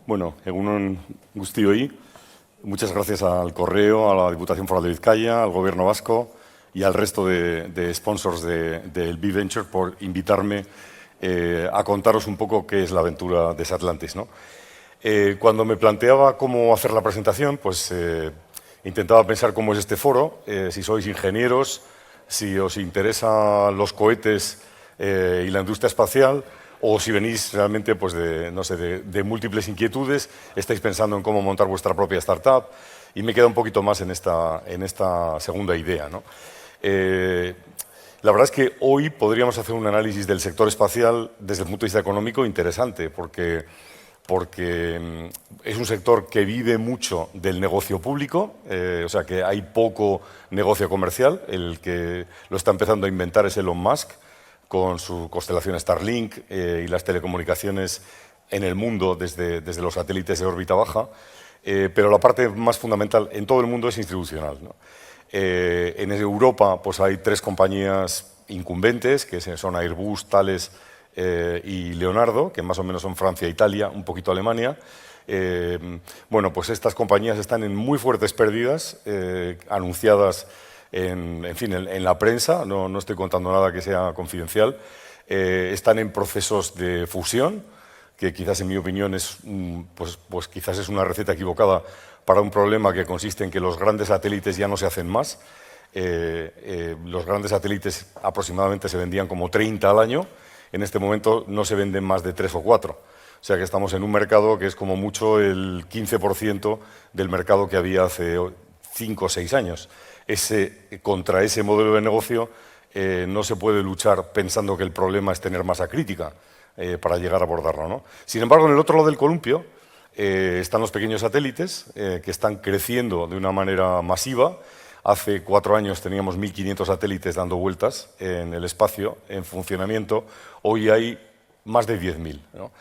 Bueno, egunon guztioi, muchas gracias al Correo, a la Diputación Foral de Vizcaya, al Gobierno vasco y al resto de sponsors del B-Venture por invitarme a contaros un poco qué es la aventura de Satlantis, ¿no? Cuando me planteaba cómo hacer la presentación, pues intentaba pensar cómo es este foro, si sois ingenieros, si os interesan los cohetes y la industria espacial, o si venís realmente pues de múltiples inquietudes, estáis pensando en cómo montar vuestra propia startup, y me queda un poquito más en esta segunda idea, ¿no? La verdad es que hoy podríamos hacer un análisis del sector espacial desde el punto de vista económico interesante, porque es un sector que vive mucho del negocio público, o sea que hay poco negocio comercial. El que lo está empezando a inventar es Elon Musk, con su constelación Starlink y las telecomunicaciones en el mundo desde los satélites de órbita baja, pero la parte más fundamental en todo el mundo es institucional, ¿no? En Europa pues hay 3 compañías incumbentes, que son Airbus, Thales y Leonardo, que más o menos son Francia e Italia, un poquito Alemania. Bueno, pues estas compañías están en muy fuertes pérdidas, anunciadas en la prensa, no estoy contando nada que sea confidencial. Están en procesos de fusión, que quizás en mi opinión pues quizás es una receta equivocada para un problema que consiste en que los grandes satélites ya no se hacen más. Los grandes satélites aproximadamente se vendían como 30 al año, en este momento no se venden más de 3 o 4. O sea que estamos en un mercado que es como mucho el 15% del mercado que había hace 5 o 6 años. Contra ese modelo de negocio no se puede luchar pensando que el problema es tener masa crítica para llegar a abordarlo, ¿no? Sin embargo, en el otro lado del columpio están los pequeños satélites que están creciendo de una manera masiva. Hace 4 años teníamos 1.500 satélites dando vueltas en el espacio, en funcionamiento. Hoy hay más de 10.000, ¿no?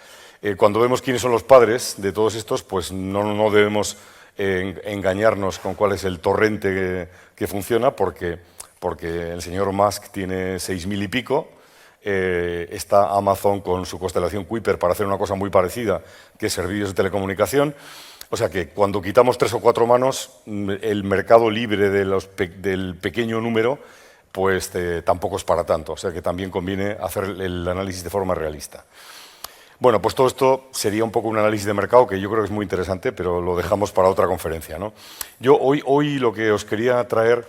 Cuando vemos quiénes son los padres de todos estos, pues no debemos engañarnos con cuál es el torrente que funciona, porque el señor Musk tiene 6.000 y pico, está Amazon con su constelación Kuiper para hacer una cosa muy parecida, que es servicios de telecomunicación. O sea que cuando quitamos 3 o 4 manos, el mercado libre del pequeño número, pues tampoco es para tanto. O sea que también conviene hacer el análisis de forma realista. Bueno, pues todo esto sería un poco un análisis de mercado que yo creo que es muy interesante, pero lo dejamos para otra conferencia, ¿no? Yo hoy lo que os quería traer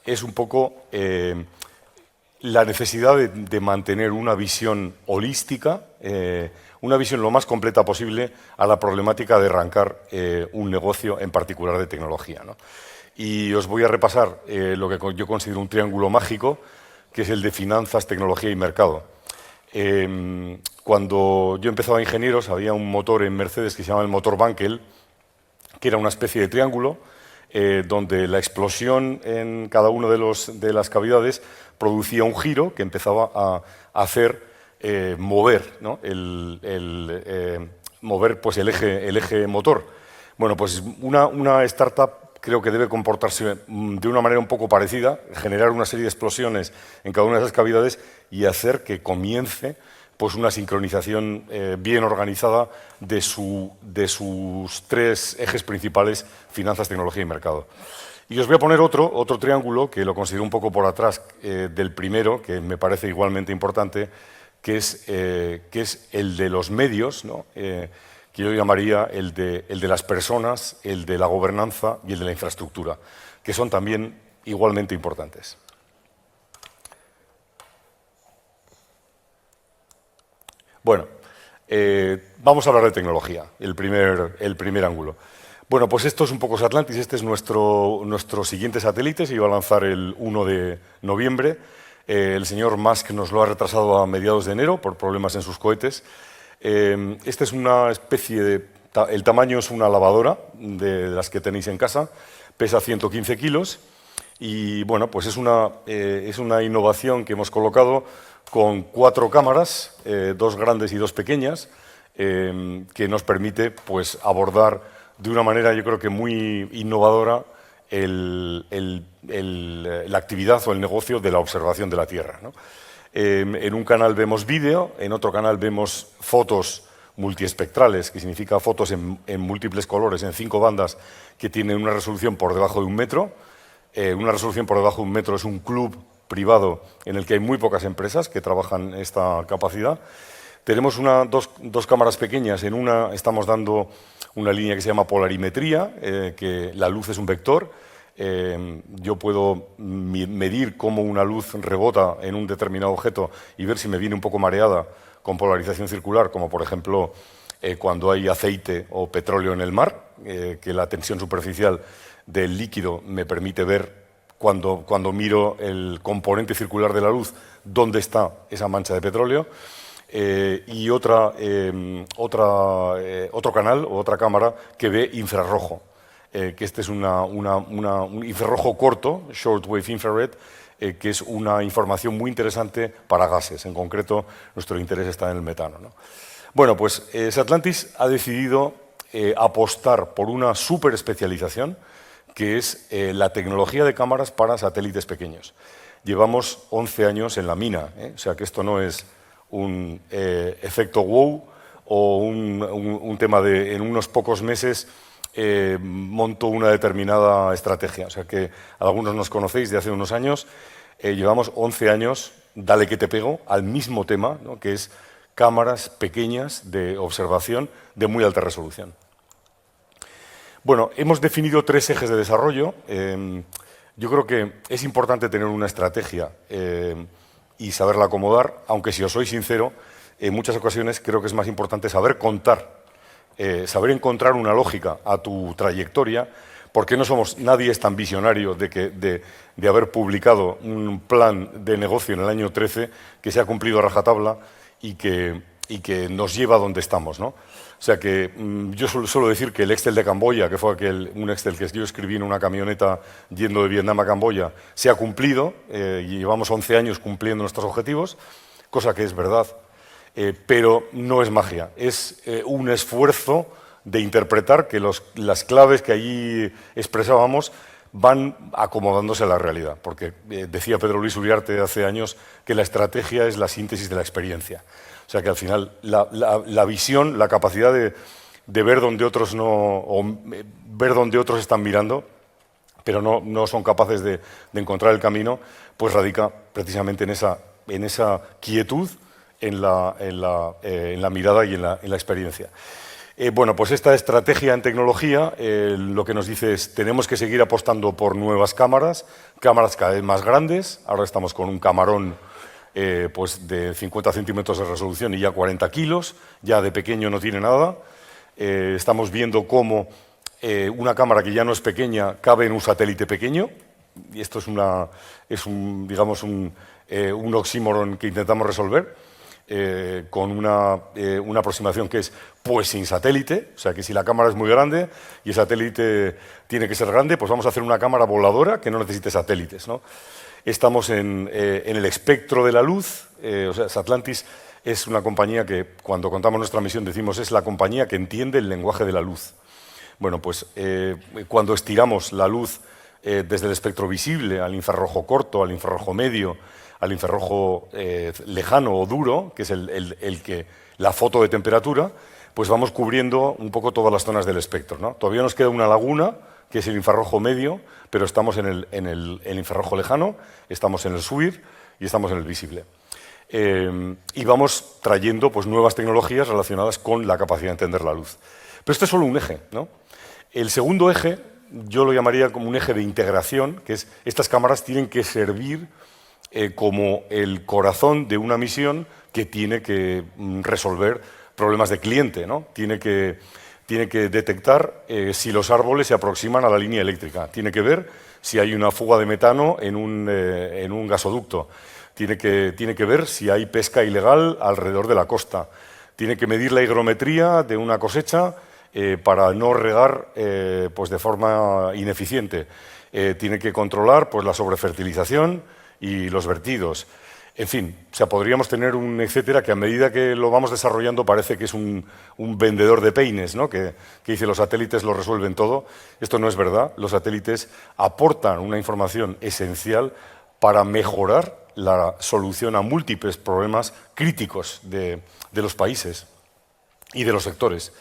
es un poco la necesidad de mantener una visión holística, una visión lo más completa posible a la problemática de arrancar un negocio en particular de tecnología, ¿no? Y os voy a repasar lo que yo considero un triángulo mágico, que es el de finanzas, tecnología y mercado. Cuando yo empezaba ingenieros había un motor en Mercedes que se llama el motor Wankel, que era una especie de triángulo donde la explosión en cada una de las cavidades producía un giro que empezaba a hacer mover, ¿no? Mover pues, el eje motor. Bueno, pues una startup creo que debe comportarse de una manera un poco parecida, generar una serie de explosiones en cada una de esas cavidades y hacer que comience pues, una sincronización bien organizada de sus 3 ejes principales: finanzas, tecnología y mercado. Y os voy a poner otro triángulo que lo considero un poco por atrás del primero, que me parece igualmente importante, que es el de los medios, ¿no? Que yo llamaría el de las personas, el de la gobernanza y el de la infraestructura, que son también igualmente importantes. Bueno, vamos a hablar de tecnología, el primer ángulo. Bueno, pues esto es un poco Satlantis, este es nuestro siguiente satélite, se iba a lanzar el 1 de noviembre. El señor Musk nos lo ha retrasado a mediados de enero por problemas en sus cohetes. Este es una especie de... El tamaño es una lavadora de las que tenéis en casa, pesa 115 kilos y bueno, pues es una innovación que hemos colocado con 4 cámaras, 2 grandes y 2 pequeñas, que nos permite pues, abordar de una manera yo creo que muy innovadora la actividad o el negocio de la observación de la Tierra, ¿no? En un canal vemos vídeo, en otro canal vemos fotos multiespectrales, que significa fotos en múltiples colores, en 5 bandas, que tienen una resolución por debajo de 1 metro. Una resolución por debajo de 1 metro es un club privado en el que hay muy pocas empresas que trabajan esta capacidad. Tenemos dos cámaras pequeñas. En una estamos dando una línea que se llama polarimetría, que la luz es un vector. Yo puedo medir cómo una luz rebota en un determinado objeto y ver si me viene un poco mareada con polarización circular, como por ejemplo cuando hay aceite o petróleo en el mar, que la tensión superficial del líquido me permite ver cuando miro el componente circular de la luz dónde está esa mancha de petróleo. Y otro canal o otra cámara que ve infrarrojo, que este es un infrarrojo corto, shortwave infrared, que es una información muy interesante para gases. En concreto, nuestro interés está en el metano, ¿no? Bueno, pues Satlantis ha decidido apostar por una superespecialización, que es la tecnología de cámaras para satélites pequeños. Llevamos 11 años en la mina, o sea que esto no es un efecto wow o un tema de en unos pocos meses monto una determinada estrategia. O sea que algunos nos conocéis de hace unos años, llevamos 11 años, dale que te pego, al mismo tema, ¿no?, que es cámaras pequeñas de observación de muy alta resolución. Bueno, hemos definido 3 ejes de desarrollo. Yo creo que es importante tener una estrategia y saberla acomodar, aunque si os soy sincero, en muchas ocasiones creo que es más importante saber contar, saber encontrar una lógica a tu trayectoria, porque nadie es tan visionario de haber publicado un plan de negocio en el año 13 que se ha cumplido a rajatabla y que nos lleva a donde estamos, ¿no? O sea que yo suelo decir que el Excel de Camboya, que fue un Excel que yo escribí en una camioneta yendo de Vietnam a Camboya, se ha cumplido y llevamos 11 años cumpliendo nuestros objetivos, cosa que es verdad, pero no es magia, es un esfuerzo de interpretar que las claves que allí expresábamos van acomodándose a la realidad, porque decía Pedro Luis Uriarte hace años que la estrategia es la síntesis de la experiencia. O sea que al final la visión, la capacidad de ver donde otros ver donde otros están mirando, pero no son capaces de encontrar el camino, pues radica precisamente en esa quietud, en la mirada y en la experiencia. Bueno, pues esta estrategia en tecnología lo que nos dice es tenemos que seguir apostando por nuevas cámaras cada vez más grandes. Ahora estamos con un camarón pues de 50 centímetros de resolución y ya 40 kilos, ya de pequeño no tiene nada. Estamos viendo cómo una cámara que ya no es pequeña cabe en un satélite pequeño, y esto es un oxímoron que intentamos resolver con una aproximación que es pues sin satélite, o sea que si la cámara es muy grande y el satélite tiene que ser grande, pues vamos a hacer una cámara voladora que no necesite satélites, ¿no? Estamos en el espectro de la luz. O sea, Satlantis es una compañía que, cuando contamos nuestra misión, decimos es la compañía que entiende el lenguaje de la luz. Bueno, pues cuando estiramos la luz desde el espectro visible al infrarrojo corto, al infrarrojo medio, al infrarrojo lejano o duro, que es la foto de temperatura, pues vamos cubriendo un poco todas las zonas del espectro, ¿no? Todavía nos queda una laguna, que es el infrarrojo medio, pero estamos en el infrarrojo lejano, estamos en el SWIR y estamos en el visible. Y vamos trayendo pues, nuevas tecnologías relacionadas con la capacidad de entender la luz. Pero este es solo un eje, ¿no? El segundo eje, yo lo llamaría como un eje de integración, que es estas cámaras tienen que servir como el corazón de una misión que tiene que resolver problemas de cliente, ¿no? Tiene que detectar si los árboles se aproximan a la línea eléctrica, tiene que ver si hay una fuga de metano en un gasoducto, tiene que ver si hay pesca ilegal alrededor de la costa, tiene que medir la higrometría de una cosecha para no regar pues de forma ineficiente, tiene que controlar pues, la sobrefertilización y los vertidos. En fin, o sea, podríamos tener un etcétera que a medida que lo vamos desarrollando parece que es un vendedor de peines, ¿no? Que dice los satélites lo resuelven todo. Esto no es verdad. Los satélites aportan una información esencial para mejorar la solución a múltiples problemas críticos de los países. y de los sectores.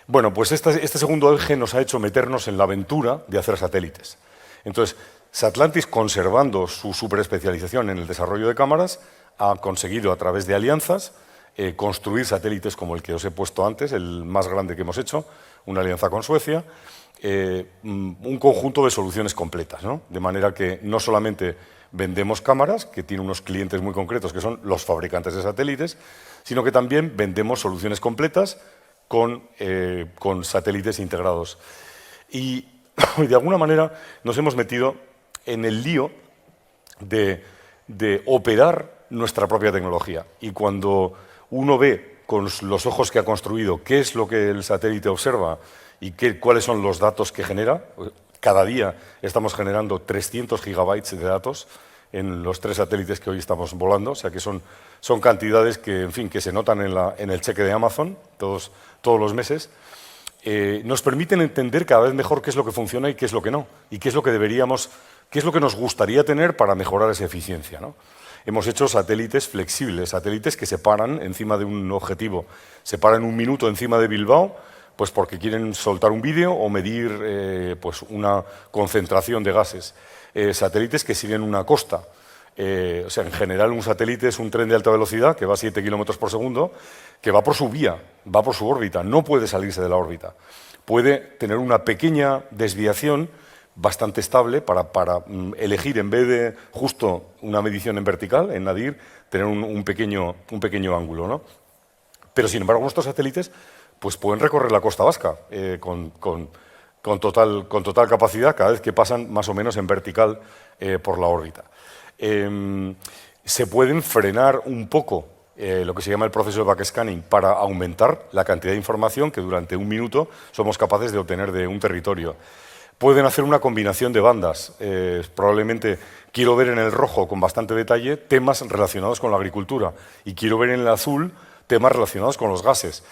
Bueno, pues este segundo eje nos ha hecho meternos en la aventura de hacer satélites. Entonces, Satlantis, conservando su superespecialización en el desarrollo de cámaras, ha conseguido a través de alianzas construir satélites como el que os he puesto antes, el más grande que hemos hecho, una alianza con Suecia, un conjunto de soluciones completas, ¿no? De manera que no solamente vendemos cámaras, que tienen unos clientes muy concretos, que son los fabricantes de satélites, sino que también vendemos soluciones completas con satélites integrados. Y de alguna manera nos hemos metido en el lío de operar nuestra propia tecnología. Y cuando uno ve con los ojos que ha construido qué es lo que el satélite observa y cuáles son los datos que genera, cada día estamos generando 300 gigabytes de datos en los 3 satélites que hoy estamos volando, o sea que son cantidades que, en fin, que se notan en el cheque de Amazon todos los meses. Nos permiten entender cada vez mejor qué es lo que funciona y qué es lo que no, y qué es lo que qué es lo que nos gustaría tener para mejorar esa eficiencia, ¿no? Hemos hecho satélites flexibles, satélites que se paran encima de un objetivo. Se paran un minuto encima de Bilbao, pues porque quieren soltar un vídeo o medir pues una concentración de gases. Satélites que siguen una costa. O sea, en general un satélite es un tren de alta velocidad que va a 7 kilómetros por segundo, que va por su vía, va por su órbita, no puede salirse de la órbita. Puede tener una pequeña desviación bastante estable para elegir, en vez de justo una medición en vertical, en nadir, tener un pequeño ángulo, ¿no? Pero, sin embargo, nuestros satélites pues, pueden recorrer la costa vasca con total capacidad cada vez que pasan más o menos en vertical por la órbita. Se pueden frenar un poco lo que se llama el proceso de backscanning para aumentar la cantidad de información que durante un minuto somos capaces de obtener de un territorio. Pueden hacer una combinación de bandas. Probablemente quiero ver en el rojo con bastante detalle temas relacionados con la agricultura y quiero ver en el azul temas relacionados con los gases.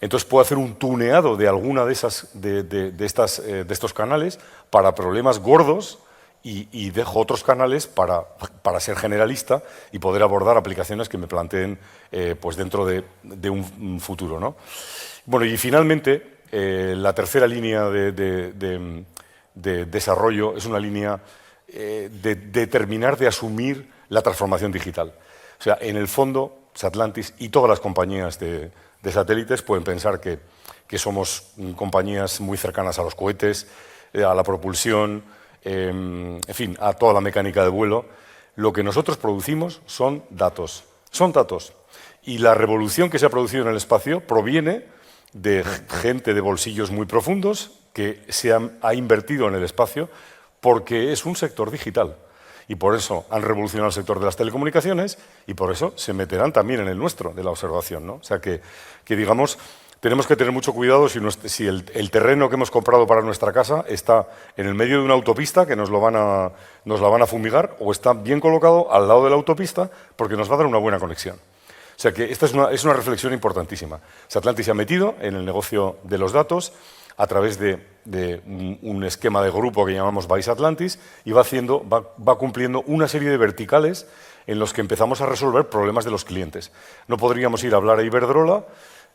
Entonces puedo hacer un tuneado de alguna de estos canales para problemas gordos y dejo otros canales para ser generalista y poder abordar aplicaciones que me planteen pues dentro de un futuro, ¿no? Bueno, y finalmente, la tercera línea de desarrollo es una línea de terminar de asumir la transformación digital. O sea, en el fondo, Satlantis y todas las compañías de satélites pueden pensar que somos compañías muy cercanas a los cohetes, a la propulsión, en fin, a toda la mecánica de vuelo. Lo que nosotros producimos son datos. Son datos. Y la revolución que se ha producido en el espacio proviene de gente de bolsillos muy profundos que ha invertido en el espacio porque es un sector digital. Y por eso han revolucionado el sector de las telecomunicaciones y por eso se meterán también en el nuestro, de la observación, ¿no? O sea que digamos, tenemos que tener mucho cuidado si el terreno que hemos comprado para nuestra casa está en el medio de una autopista que nos la van a fumigar o está bien colocado al lado de la autopista porque nos va a dar una buena conexión. O sea que esta es una reflexión importantísima. Satlantis se ha metido en el negocio de los datos a través de un esquema de grupo que llamamos Vice Atlantis y va cumpliendo una serie de verticales en los que empezamos a resolver problemas de los clientes. No podríamos ir a hablar a Iberdrola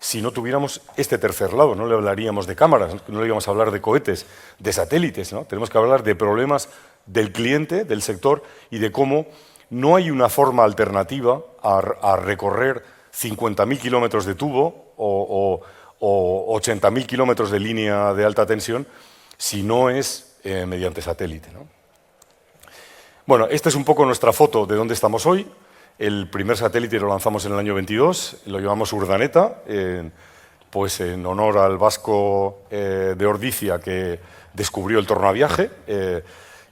si no tuviéramos este tercer lado, no le hablaríamos de cámaras, no le íbamos a hablar de cohetes, de satélites, ¿no? Tenemos que hablar de problemas del cliente, del sector y de cómo no hay una forma alternativa a recorrer 50.000 kilómetros de tubo o 80.000 kilómetros de línea de alta tensión si no es mediante satélite, ¿no? Bueno, esta es un poco nuestra foto de dónde estamos hoy. El primer satélite lo lanzamos en el año 22, lo llamamos Urdaneta, pues en honor al vasco de Ordizia que descubrió el tornaviaje.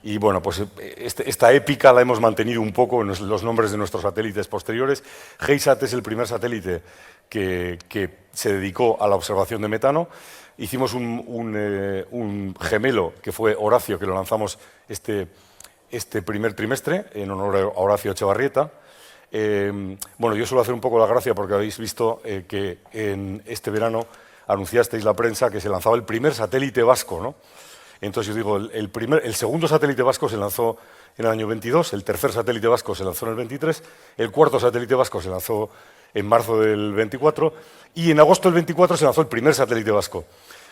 Y bueno, pues esta épica la hemos mantenido un poco en los nombres de nuestros satélites posteriores. GEISAT es el primer satélite que se dedicó a la observación de metano. Hicimos un gemelo que fue Horacio, que lo lanzamos este primer trimestre en honor a Horacio Echevarrieta. Bueno, yo suelo hacer un poco la gracia porque habéis visto que en este verano anunciasteis la prensa que se lanzaba el primer satélite vasco, ¿no? Entonces yo digo, el segundo satélite vasco se lanzó en el año 22, el tercer satélite vasco se lanzó en el 23, el cuarto satélite vasco se lanzó en marzo del 24, y en agosto del 24 se lanzó el primer satélite vasco.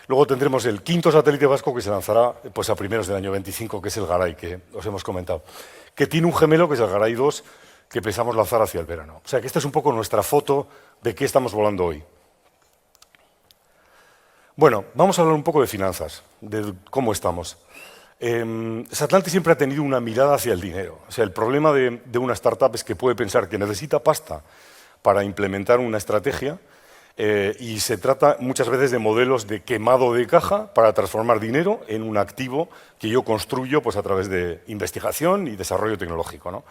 Luego tendremos el quinto satélite vasco que se lanzará pues, a primeros del año 25, que es el Garai, que os hemos comentado, que tiene un gemelo que es el Garai 2, que pensamos lanzar hacia el verano. O sea que esta es un poco nuestra foto de qué estamos volando hoy. Bueno, vamos a hablar un poco de finanzas, de cómo estamos. Satlantis siempre ha tenido una mirada hacia el dinero. O sea, el problema de una startup es que puede pensar que necesita pasta para implementar una estrategia, y se trata muchas veces de modelos de quemado de caja para transformar dinero en un activo que yo construyo pues, a través de investigación y desarrollo tecnológico, ¿no?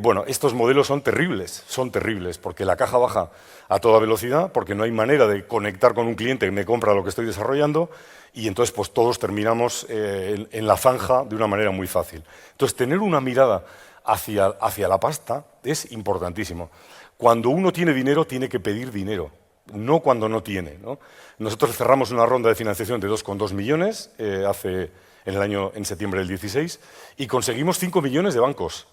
Bueno, estos modelos son terribles, porque la caja baja a toda velocidad, porque no hay manera de conectar con un cliente que me compra lo que estoy desarrollando, y entonces pues, todos terminamos en la zanja de una manera muy fácil. Entonces, tener una mirada hacia la pasta es importantísimo. Cuando uno tiene dinero, tiene que pedir dinero, no cuando no tiene, ¿no? Nosotros cerramos una ronda de financiación de 2,2 millones en septiembre del 16, y conseguimos 5 millones de bancos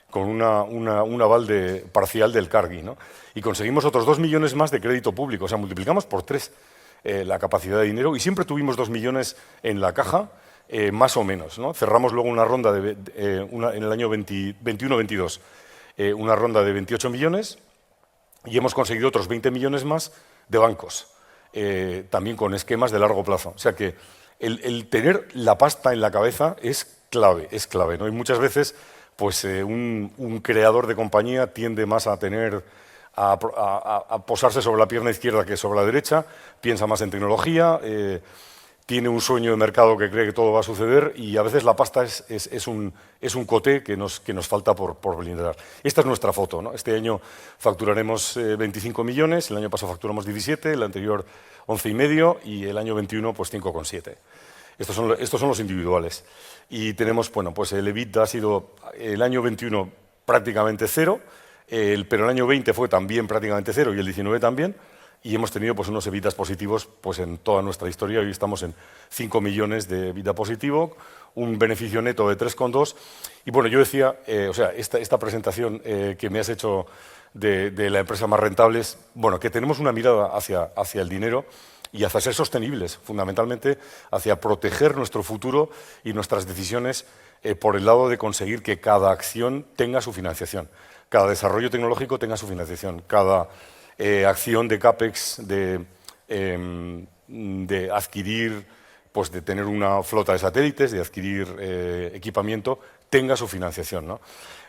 con un aval parcial del Cargi, ¿no? Y conseguimos otros 2 millones más de crédito público, o sea, multiplicamos por 3 la capacidad de dinero, y siempre tuvimos 2 millones en la caja, más o menos, ¿no? Cerramos luego una ronda en el año 21-22, una ronda de 28 millones, y hemos conseguido otros 20 millones más de bancos, también con esquemas de largo plazo. O sea que el tener la pasta en la cabeza es clave, ¿no? Y muchas veces pues, un creador de compañía tiende más a posarse sobre la pierna izquierda que sobre la derecha, piensa más en tecnología, tiene un sueño de mercado que cree que todo va a suceder, y a veces la pasta es un coté que nos falta por blindar. Esta es nuestra foto, ¿no? Este año facturaremos 25 millones, el año pasado facturamos 17, el anterior 11,5, y el año 21 pues 5,7. Estos son los individuales. Y tenemos, bueno, pues el EBITDA ha sido el año 21 prácticamente cero, pero el año 20 fue también prácticamente cero y el 19 también. Y hemos tenido pues, unos EBITDAs positivos pues, en toda nuestra historia. Hoy estamos en 5 millones de EBITDA positivo, un beneficio neto de 3,2. Y bueno, yo decía, o sea, esta presentación que me has hecho de la empresa más rentables, bueno, que tenemos una mirada hacia el dinero y hacia ser sostenibles, fundamentalmente hacia proteger nuestro futuro y nuestras decisiones por el lado de conseguir que cada acción tenga su financiación, cada desarrollo tecnológico tenga su financiación, cada acción de CAPEX, de adquirir, pues de tener una flota de satélites, de adquirir equipamiento, tenga su financiación, ¿no?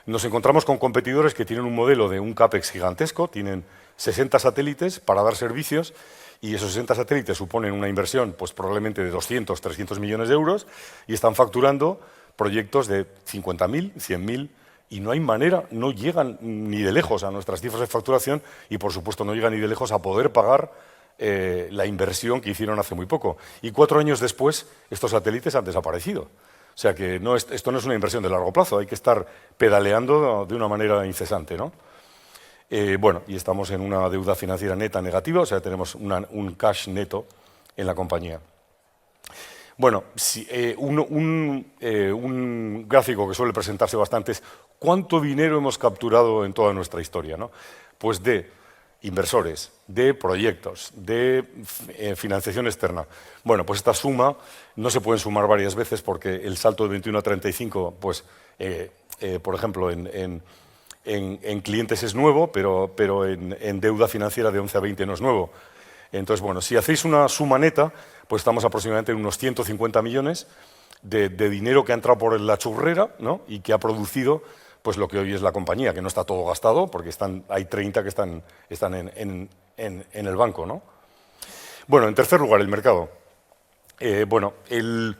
Nos encontramos con competidores que tienen un modelo de un CAPEX gigantesco, tienen 60 satélites para dar servicios, y esos 60 satélites suponen una inversión pues, probablemente de 200, 300 millones de euros, y están facturando proyectos de 50.000, 100.000, y no hay manera, no llegan ni de lejos a nuestras cifras de facturación, y por supuesto no llegan ni de lejos a poder pagar la inversión que hicieron hace muy poco. Y 4 años después estos satélites han desaparecido. O sea que esto no es una inversión de largo plazo, hay que estar pedaleando de una manera incesante, ¿no? Bueno, y estamos en una deuda financiera neta negativa, o sea, tenemos un cash neto en la compañía. Bueno, un gráfico que suele presentarse bastante es cuánto dinero hemos capturado en toda nuestra historia, ¿no? Pues de inversores, de proyectos, de financiación externa. Bueno, pues esta suma no se pueden sumar varias veces porque el salto de 21 a 35, pues, por ejemplo, en clientes es nuevo, pero en deuda financiera de 11 a 20 no es nuevo. Entonces, bueno, si hacéis una suma neta, pues estamos aproximadamente en unos 150 millones de dinero que ha entrado por la churrera, ¿no? Y que ha producido pues lo que hoy es la compañía, que no está todo gastado, porque hay 30 que están en el banco, ¿no? Bueno, en tercer lugar, el mercado. Bueno, el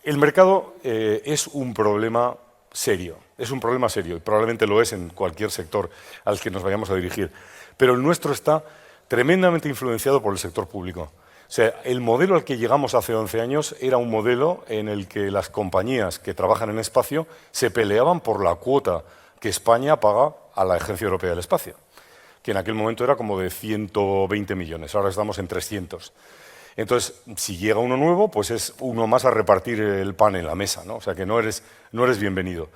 mercado es un problema serio, y probablemente lo es en cualquier sector al que nos vayamos a dirigir, pero el nuestro está tremendamente influenciado por el sector público. O sea, el modelo al que llegamos hace 11 años era un modelo en el que las compañías que trabajan en espacio se peleaban por la cuota que España paga a la Agencia Europea del Espacio, que en aquel momento era como de 120 millones, ahora estamos en 300. Entonces, si llega uno nuevo, pues es uno más a repartir el pan en la mesa, ¿no? O sea, que no eres bienvenido.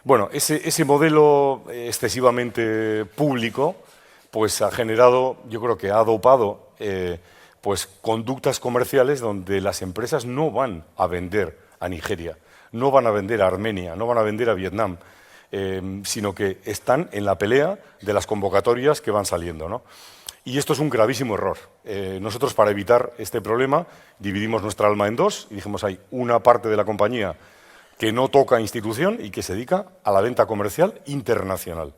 Bueno, ese modelo excesivamente público pues ha generado, yo creo que ha dopado pues conductas comerciales donde las empresas no van a vender a Nigeria, no van a vender a Armenia, no van a vender a Vietnam, sino que están en la pelea de las convocatorias que van saliendo, ¿no? Y esto es un gravísimo error. Nosotros, para evitar este problema, dividimos nuestra alma en dos y dijimos, hay una parte de la compañía que no toca institución y que se dedica a la venta comercial internacional.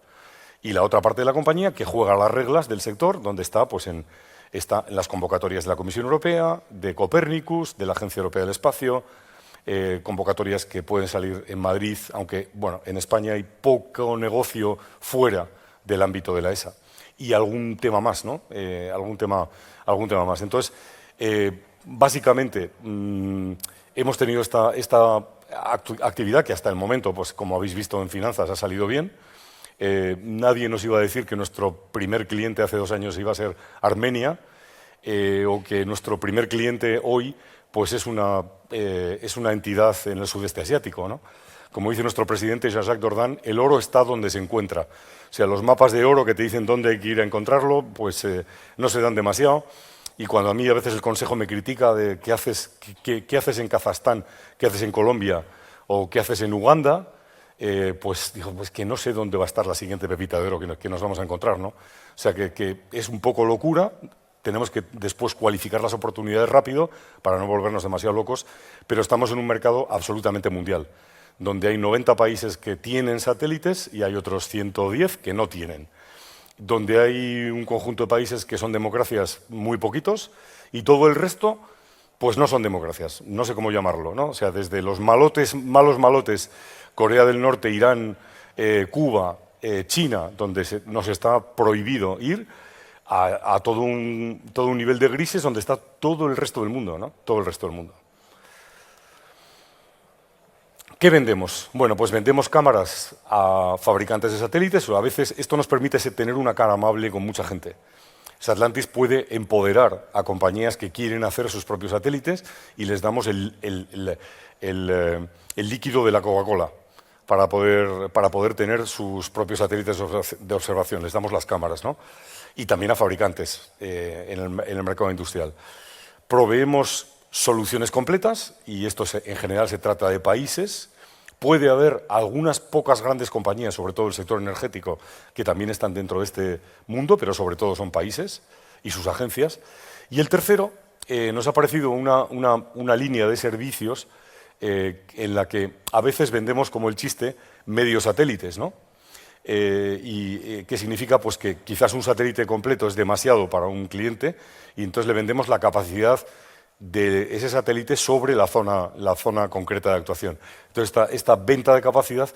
Y la otra parte de la compañía que juega las reglas del sector, donde está, pues está en las convocatorias de la Comisión Europea, de Copernicus, de la Agencia Europea del Espacio, convocatorias que pueden salir en Madrid, aunque bueno, en España hay poco negocio fuera del ámbito de la ESA. Y algún tema más, ¿no? Algún tema más. Entonces, básicamente, hemos tenido esta actividad que hasta el momento, pues como habéis visto en finanzas, ha salido bien. Nadie nos iba a decir que nuestro primer cliente hace 2 años iba a ser Armenia, o que nuestro primer cliente hoy pues es una entidad en el sudeste asiático, ¿no? Como dice nuestro presidente Jean-Jacques Dordan, el oro está donde se encuentra. O sea, los mapas de oro que te dicen dónde hay que ir a encontrarlo, pues no se dan demasiado. Y cuando a mí a veces el Consejo me critica de qué haces en Kazajstán, qué haces en Colombia o qué haces en Uganda, pues digo, pues que no sé dónde va a estar la siguiente pepita de oro que nos vamos a encontrar, ¿no? O sea, que es un poco locura. Tenemos que después cualificar las oportunidades rápido para no volvernos demasiado locos, pero estamos en un mercado absolutamente mundial, donde hay 90 países que tienen satélites y hay otros 110 que no tienen, donde hay un conjunto de países que son democracias muy poquitos y todo el resto pues no son democracias, no sé cómo llamarlo, ¿no? O sea, desde los malos malotes, Corea del Norte, Irán, Cuba, China, donde nos está prohibido ir, a todo un nivel de grises donde está todo el resto del mundo, ¿no? Todo el resto del mundo. ¿Qué vendemos? Bueno, pues vendemos cámaras a fabricantes de satélites, o a veces esto nos permite tener una cara amable con mucha gente. Satlantis puede empoderar a compañías que quieren hacer sus propios satélites y les damos el líquido de la Coca-Cola para poder tener sus propios satélites de observación. Les damos las cámaras, ¿no? Y también a fabricantes en el mercado industrial. Proveemos soluciones completas, y esto en general se trata de países. Puede haber algunas pocas grandes compañías, sobre todo el sector energético, que también están dentro de este mundo, pero sobre todo son países y sus agencias. Y el tercero, nos ha parecido una línea de servicios en la que a veces vendemos, como el chiste, medio satélites, ¿no? ¿Qué significa? Pues que quizás un satélite completo es demasiado para un cliente y entonces le vendemos la capacidad de ese satélite sobre la zona concreta de actuación. Entonces, esta venta de capacidad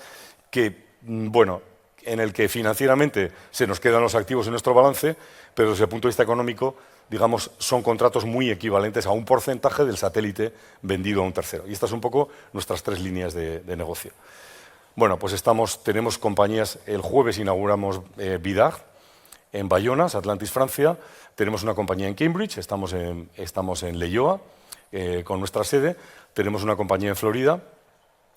que, bueno, en el que financieramente se nos quedan los activos en nuestro balance, pero desde el punto de vista económico, digamos, son contratos muy equivalentes a un porcentaje del satélite vendido a un tercero. Y estas son un poco nuestras 3 líneas de negocio. Bueno, pues tenemos compañías. El jueves inauguramos Vidar en Bayona, Satlantis Francia. Tenemos una compañía en Cambridge, estamos en Leioa con nuestra sede. Tenemos una compañía en Florida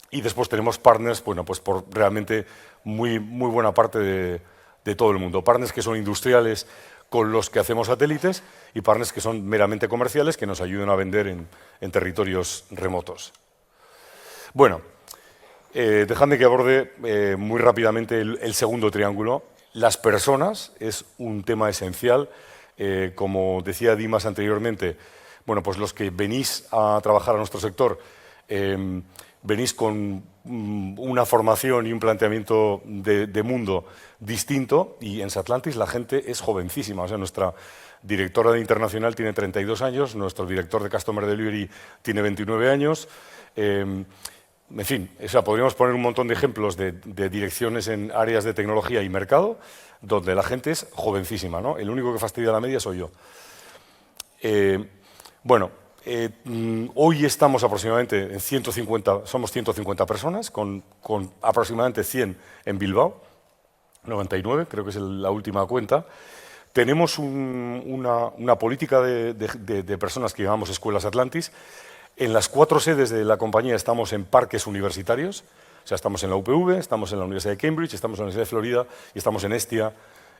y después tenemos partners, bueno, pues por realmente muy buena parte de todo el mundo. Partners que son industriales con los que hacemos satélites y partners que son meramente comerciales que nos ayudan a vender en territorios remotos. Bueno, dejadme que aborde muy rápidamente el segundo triángulo. Las personas es un tema esencial. Como decía Dimas anteriormente, bueno, pues los que venís a trabajar a nuestro sector venís con una formación y un planteamiento de mundo distinto, y en Satlantis la gente es jovencísima. O sea, nuestra directora de internacional tiene 32 años, nuestro director de Customer Delivery tiene 29 años. En fin, o sea, podríamos poner un montón de ejemplos de direcciones en áreas de tecnología y mercado donde la gente es jovencísima, ¿no? El único que fastidia la media soy yo. Bueno, hoy estamos aproximadamente en 150, somos 150 personas, con aproximadamente 100 en Bilbao, 99, creo que es la última cuenta. Tenemos una política de personas que llamamos Escuelas Atlantis. En las 4 sedes de la compañía estamos en parques universitarios. O O sea, estamos en la UPV, estamos en la Universidad de Cambridge, estamos en la Universidad de Florida y estamos en Hestia,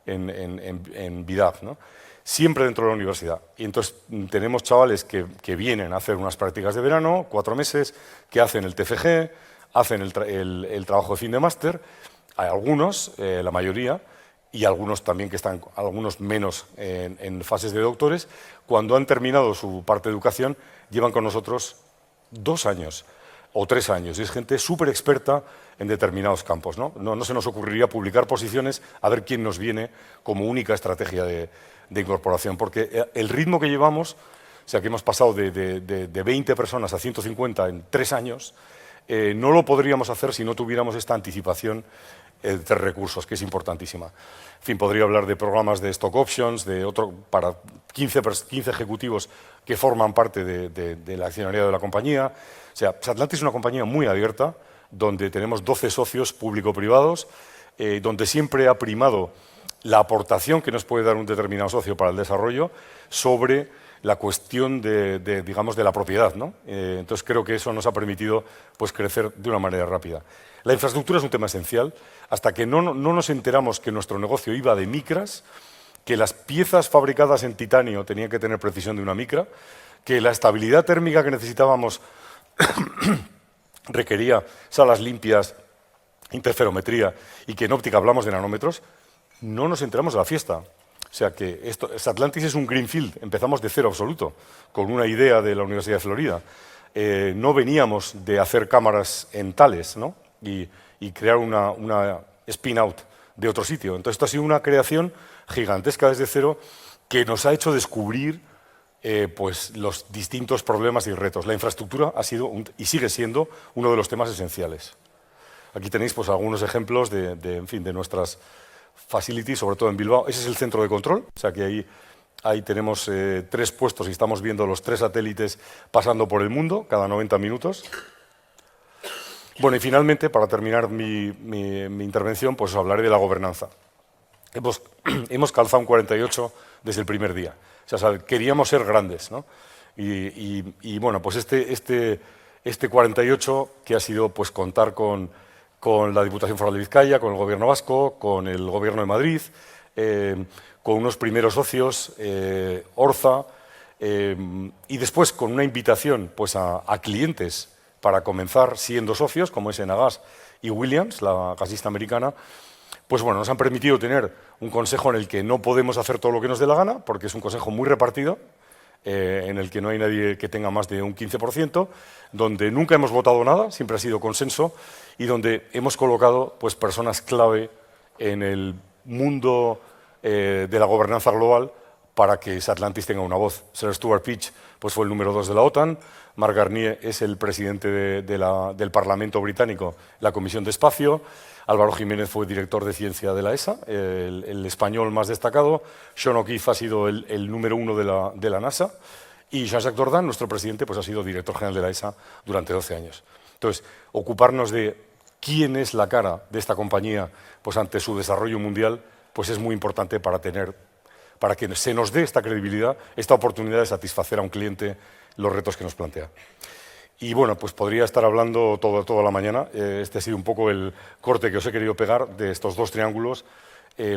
en Vidar, ¿no? Siempre dentro de la universidad. Y entonces tenemos chavales que vienen a hacer unas prácticas de verano, 4 meses, que hacen el TFG, hacen el trabajo de fin de máster. Hay algunos, la mayoría, y algunos también que están, algunos menos en fases de doctores. Cuando han terminado su parte de educación, llevan con nosotros 2 años o 3 años. Y es gente súper experta en determinados campos, ¿no? No se nos ocurriría publicar posiciones a ver quién nos viene como única estrategia de incorporación, porque el ritmo que llevamos, o sea, que hemos pasado de 20 personas a 150 en 3 años, no lo podríamos hacer si no tuviéramos esta anticipación de recursos, que es importantísima. En fin, podría hablar de programas de stock options, para 15 ejecutivos que forman parte del accionariado de la compañía. O sea, Satlantis es una compañía muy abierta, donde tenemos 12 socios público-privados, donde siempre ha primado la aportación que nos puede dar un determinado socio para el desarrollo sobre la cuestión digamos, de la propiedad, ¿no? Entonces creo que eso nos ha permitido pues, crecer de una manera rápida. La infraestructura es un tema esencial. Hasta que no nos enteramos que nuestro negocio iba de micras, que las piezas fabricadas en titanio tenían que tener precisión de una micra, que la estabilidad térmica que necesitábamos requería salas limpias, interferometría, y que en óptica hablamos de nanómetros, no nos enteramos de la fiesta. O sea que Satlantis es un greenfield, empezamos de cero absoluto, con una idea de la Universidad de Florida. No veníamos de hacer cámaras en Thales, ¿no? y crear una spin-out de otro sitio. Entonces esto ha sido una creación gigantesca desde cero que nos ha hecho descubrir pues, los distintos problemas y retos. La infraestructura ha sido y sigue siendo uno de los temas esenciales. Aquí tenéis pues, algunos ejemplos en fin, de nuestras facilities, sobre todo en Bilbao. Ese es el centro de control, o sea que ahí tenemos 3 puestos y estamos viendo los 3 satélites pasando por el mundo cada 90 minutos. Bueno, y finalmente, para terminar mi intervención, pues os hablaré de la gobernanza. Hemos calzado un 48 desde el primer día. O sea, queríamos ser grandes, ¿no? Y bueno, pues este 48, que ha sido pues, contar con la Diputación Foral de Vizcaya, con el Gobierno vasco, con el Gobierno de Madrid, con unos primeros socios, Orza, y después con una invitación pues, a clientes para comenzar siendo socios, como es Enagas y Williams, la gasista americana, pues bueno, nos han permitido tener un consejo en el que no podemos hacer todo lo que nos dé la gana, porque es un consejo muy repartido, en el que no hay nadie que tenga más de un 15%, donde nunca hemos votado nada, siempre ha sido consenso, y donde hemos colocado pues, personas clave en el mundo de la gobernanza global para que Satlantis tenga una voz. Sir Stuart Peach pues, fue el número 2 de la OTAN, Marc Garnier es el presidente del Parlamento británico, la Comisión de Espacio, Álvaro Jiménez fue director de ciencia de la ESA, el español más destacado, Sean O'Keefe ha sido el número 1 de la NASA, y Jean-Jacques Dordain, nuestro presidente, pues, ha sido director general de la ESA durante 12 años. Entonces, ocuparnos de quién es la cara de esta compañía pues, ante su desarrollo mundial pues, es muy importante para que se nos dé esta credibilidad, esta oportunidad de satisfacer a un cliente los retos que nos plantea. Y bueno, pues podría estar hablando toda la mañana. Este ha sido un poco el corte que os he querido pegar de estos 2 triángulos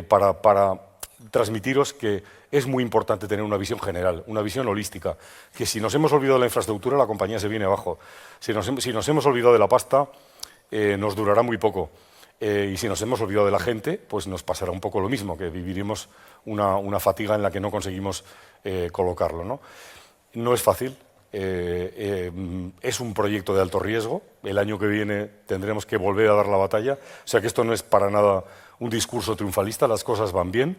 para transmitiros que es muy importante tener una visión general, una visión holística, que si nos hemos olvidado de la infraestructura, la compañía se viene abajo. Si nos hemos olvidado de la pasta, nos durará muy poco. Y si nos hemos olvidado de la gente, pues nos pasará un poco lo mismo, que viviremos una fatiga en la que no conseguimos colocarlo, ¿no? No es fácil. Es un proyecto de alto riesgo. El año que viene tendremos que volver a dar la batalla. O sea que esto no es para nada un discurso triunfalista, las cosas van bien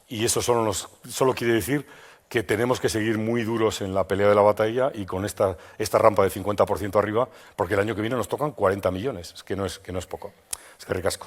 y eso solo quiere decir que tenemos que seguir muy duros en la pelea de la batalla y con esta rampa de 50% arriba, porque el año que viene nos tocan 40 millones, que no es poco. Es que ricasco.